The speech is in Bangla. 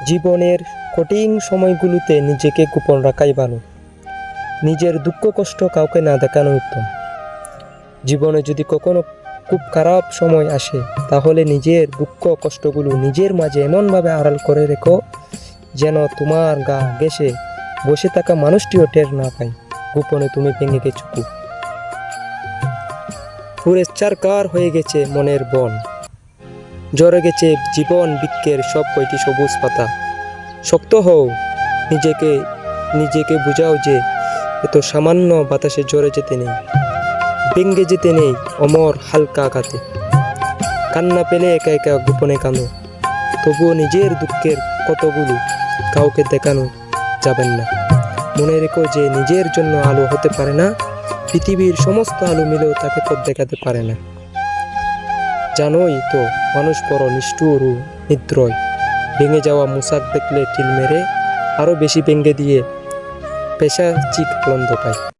জীবনের কঠিন সময়গুলোতে নিজেকে গোপন রাখাই ভালো। নিজের দুঃখ কষ্ট কাউকে না দেখানো উত্তম। জীবনে যদি কখনো খুব খারাপ সময় আসে, তাহলে নিজের দুঃখ কষ্টগুলো নিজের মাঝে এমনভাবে আড়াল করে রেখো যেন তোমার গা ঘেঁষে বসে থাকা মানুষটিও টের না পায় গোপনে তুমি ভেঙে গেছো। পুরে চারকার হয়ে গেছে মনের বন, ঝরে গেছে জীবন বৃক্ষের সব কয়টি সবুজ পাতা। শক্ত হও, নিজেকে নিজেকে বুঝাও যে এত সামান্য বাতাসে ঝরে যেতে নেই, ভেঙ্গে যেতে নেই অমর হালকা আঘাতে। কান্না পেলে একা একা গোপনে কাঁদো, তবুও নিজের দুঃখের কতগুলো কাউকে দেখানো যাবেন না। মনে রেখো যে নিজের জন্য আলো হতে পারে না, পৃথিবীর সমস্ত আলো মিলেও তাকে পথ দেখাতে পারে না। জানোই তো মানুষ বড় নিষ্ঠুর ও নিদ্রয়, ভেঙে যাওয়া মোশাক দেখলে টিল মেরে আরও বেশি ভেঙে দিয়ে পেশা চিক আনন্দ পায়।